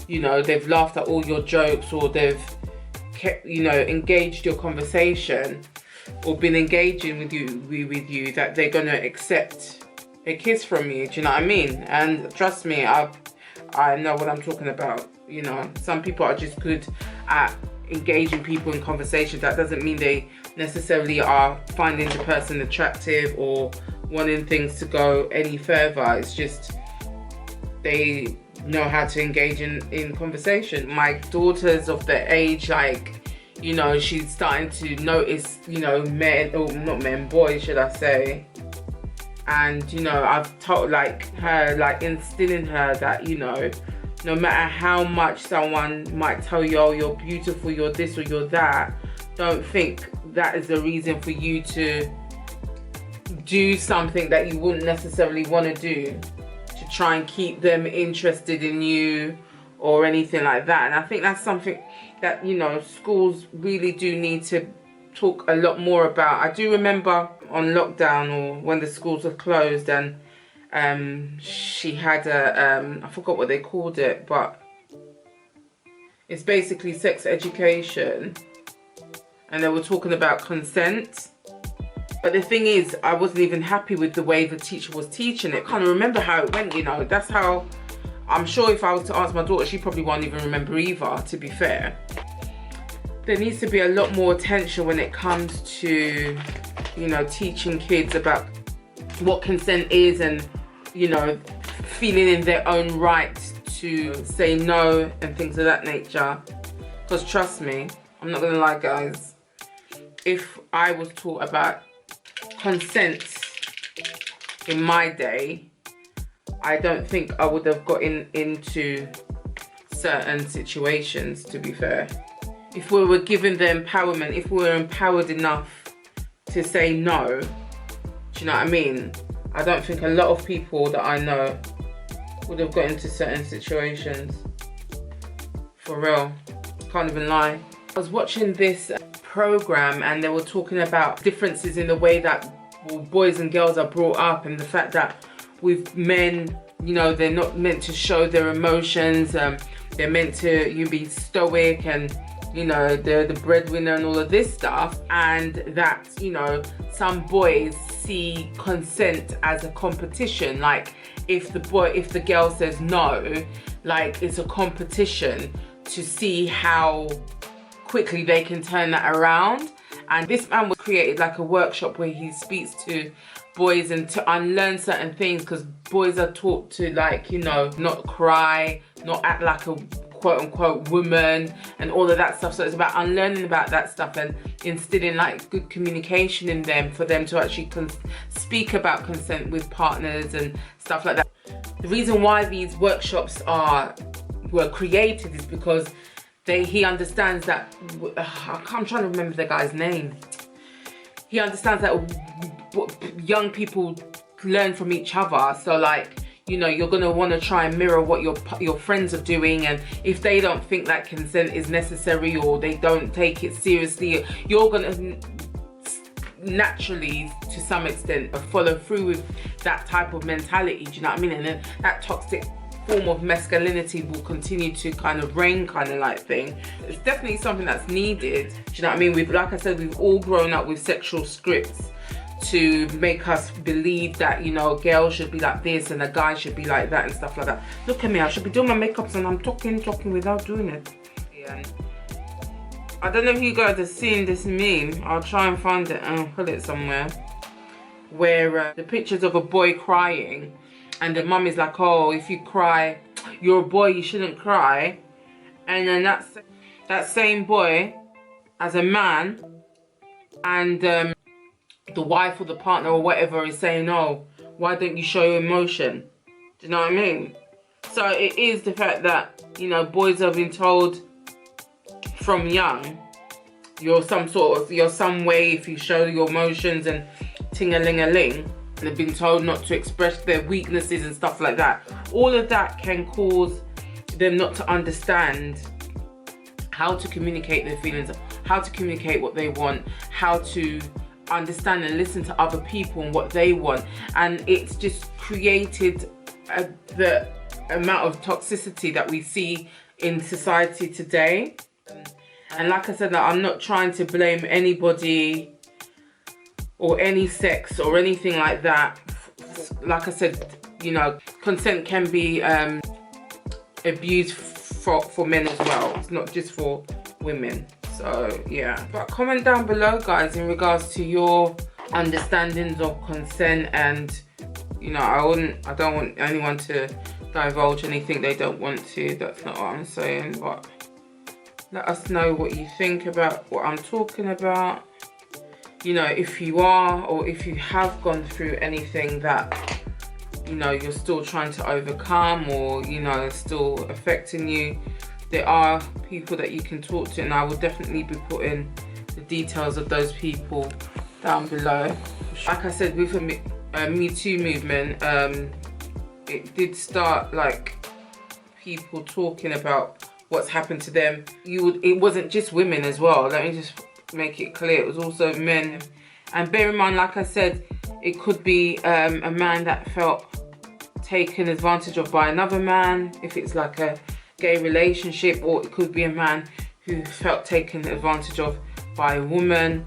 you know, they've laughed at all your jokes or they've kept, you know, engaged your conversation or been engaging with you that they're going to accept a kiss from you. Do you know what I mean? And trust me, I know what I'm talking about. You know, some people are just good at engaging people in conversation. That doesn't mean they necessarily are finding the person attractive or wanting things to go any further. It's just they know how to engage in conversation. My daughter's of the age, like, you know, she's starting to notice, you know, men, or not men, boys should I say. And, you know, I've told her, instilling her that, you know, no matter how much someone might tell you, oh, you're beautiful, you're this or you're that, don't think that is the reason for you to do something that you wouldn't necessarily want to do to try and keep them interested in you or anything like that. And I think that's something that, you know, schools really do need to talk a lot more about. I do remember on lockdown, or when the schools were closed, and she had a I forgot what they called it, but it's basically sex education, and they were talking about consent. But the thing is, I wasn't even happy with the way the teacher was teaching it. I can't remember how it went, you know. That's how, I'm sure if I was to ask my daughter, she probably won't even remember either, to be fair. There needs to be a lot more attention when it comes to, you know, teaching kids about what consent is, and, you know, feeling in their own right to say no and things of that nature. Because trust me, I'm not gonna lie, guys, if I was taught about consent in my day, I don't think I would have gotten into certain situations, to be fair. If we were given the empowerment, if we were empowered enough to say no, do you know what I mean? I don't think a lot of people that I know would have got into certain situations. For real, can't even lie. I was watching this program and they were talking about differences in the way that boys and girls are brought up, and the fact that with men, you know, they're not meant to show their emotions. They're meant to be stoic, and, you know, they're the breadwinner and all of this stuff. And that, you know, some boys see consent as a competition. Like, if the girl says no, like, it's a competition to see how quickly they can turn that around. And this man was created like a workshop where he speaks to boys and to unlearn certain things, because boys are taught to, like, you know, not cry, not act like a quote unquote woman and all of that stuff. So it's about unlearning about that stuff and instilling like good communication in them, for them to actually speak about consent with partners and stuff like that. The reason why these workshops were created is because he understands that, I'm trying to remember the guy's name. He understands that young people learn from each other. So, like, you know, you're gonna want to try and mirror what your friends are doing, and if they don't think that consent is necessary or they don't take it seriously, you're gonna naturally, to some extent, follow through with that type of mentality. Do you know what I mean? And then that toxic form of masculinity will continue to kind of reign, kind of like thing. It's definitely something that's needed. Do you know what I mean? We've, like I said, we've all grown up with sexual scripts to make us believe that, you know, a girl should be like this and a guy should be like that and stuff like that. Look at me, I should be doing my makeups and I'm talking without doing it. And I don't know if you guys have seen this meme. I'll try and find it and put it somewhere, where the pictures of a boy crying and the mum is like, oh, if you cry, you're a boy, you shouldn't cry. And then that same boy as a man, and the wife or the partner or whatever is saying, oh, why don't you show your emotion? Do you know what I mean? So it is the fact that, you know, boys have been told from young, you're some way if you show your emotions and ting-a-ling-a-ling. And they've been told not to express their weaknesses and stuff like that. All of that can cause them not to understand how to communicate their feelings, how to communicate what they want, how to understand and listen to other people and what they want. And it's just created the amount of toxicity that we see in society today. And like I said, like, I'm not trying to blame anybody or any sex or anything like that. Like I said, you know, consent can be abused for men as well. It's not just for women. So yeah, but comment down below, guys, in regards to your understandings of consent. And you know, I don't want anyone to divulge anything they don't want to. That's not what I'm saying, but let us know what you think about what I'm talking about. You know, if you are, or if you have gone through anything that, you know, you're still trying to overcome, or, you know, still affecting you, there are people that you can talk to, and I will definitely be putting the details of those people down below. Like I said, with the Me Too movement, it did start like people talking about what's happened to them. It wasn't just women as well. Let me just make it clear, it was also men. And bear in mind, like I said, it could be a man that felt taken advantage of by another man, if it's like a gay relationship, or it could be a man who felt taken advantage of by a woman.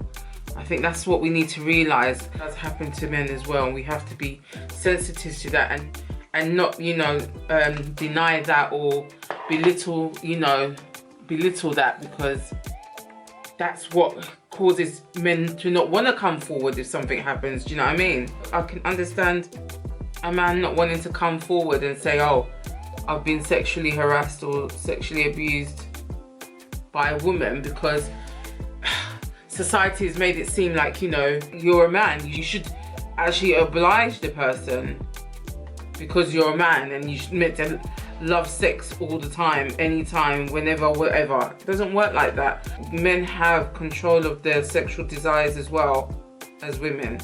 I think that's what we need to realize has happened to men as well, and we have to be sensitive to that and not, you know, deny that or belittle that, because that's what causes men to not want to come forward if something happens. Do you know what I mean? I can understand a man not wanting to come forward and say, oh, I've been sexually harassed or sexually abused by a woman, because society has made it seem like, you know, you're a man, you should actually oblige the person because you're a man, and you're meant to love sex all the time, anytime, whenever, whatever. It doesn't work like that. Men have control of their sexual desires as well as women.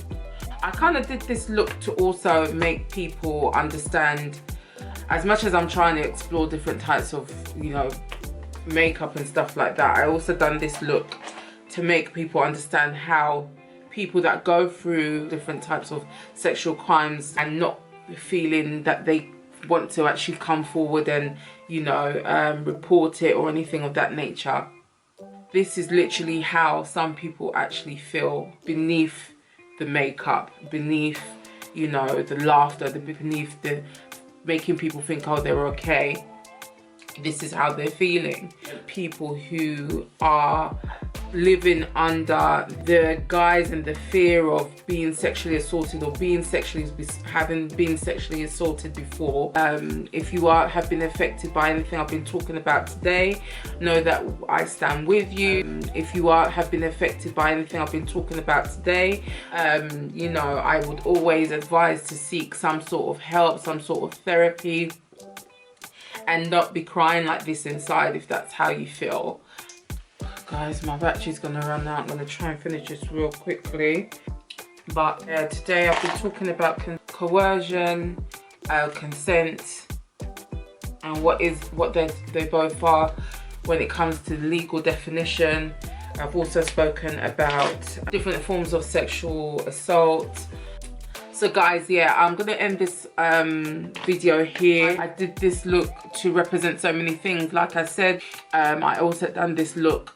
I kind of did this look to also make people understand, as much as I'm trying to explore different types of, you know, makeup and stuff like that, I also done this look to make people understand how people that go through different types of sexual crimes and not feeling that they want to actually come forward and, you know, report it or anything of that nature. This is literally how some people actually feel beneath the makeup, beneath, you know, the laughter, beneath the making people think, oh, they're okay. This is how they're feeling. People who are living under the guise and the fear of being sexually assaulted, or having been sexually assaulted before. If you have been affected by anything I've been talking about today, know that I stand with you. If you have been affected by anything I've been talking about today, you know, I would always advise to seek some sort of help, some sort of therapy, and not be crying like this inside if that's how you feel. Guys, my battery's gonna run out. I'm gonna try and finish this real quickly. But today I've been talking about coercion, consent, and what they both are when it comes to the legal definition. I've also spoken about different forms of sexual assault. So guys, yeah, I'm gonna end this video here. I did this look to represent so many things. Like I said, I also done this look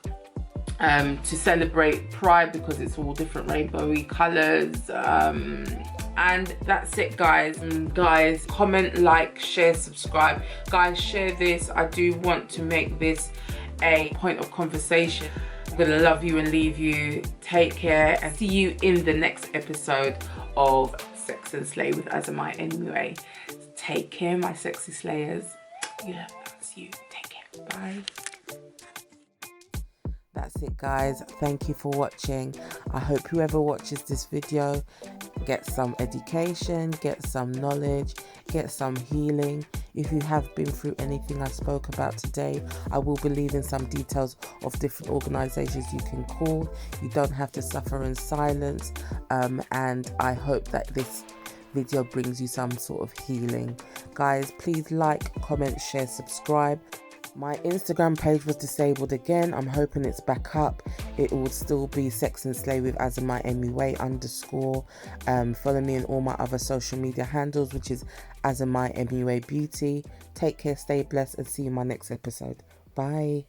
to celebrate Pride, because it's all different rainbowy colors. And that's it, guys. And guys, comment, like, share, subscribe. Guys, share this. I do want to make this a point of conversation. I'm gonna love you and leave you. Take care, and see you in the next episode of Sex and Slay with AsAmIMUA. Take care, my sexy slayers. You love, that's you. Take care. Bye. That's it, guys. Thank you for watching. I hope whoever watches this video gets some education, gets some knowledge, get some healing. If you have been through anything I spoke about today, I will be leaving some details of different organizations you can call. You don't have to suffer in silence. And I hope that this video brings you some sort of healing. Guys, please like, comment, share, subscribe. My Instagram page was disabled again. I'm hoping it's back up. It will still be Sex and Slay with AsAmIMUA _. Follow me on all my other social media handles, which is AsAmIMUA Beauty. Take care, stay blessed, and see you in my next episode. Bye.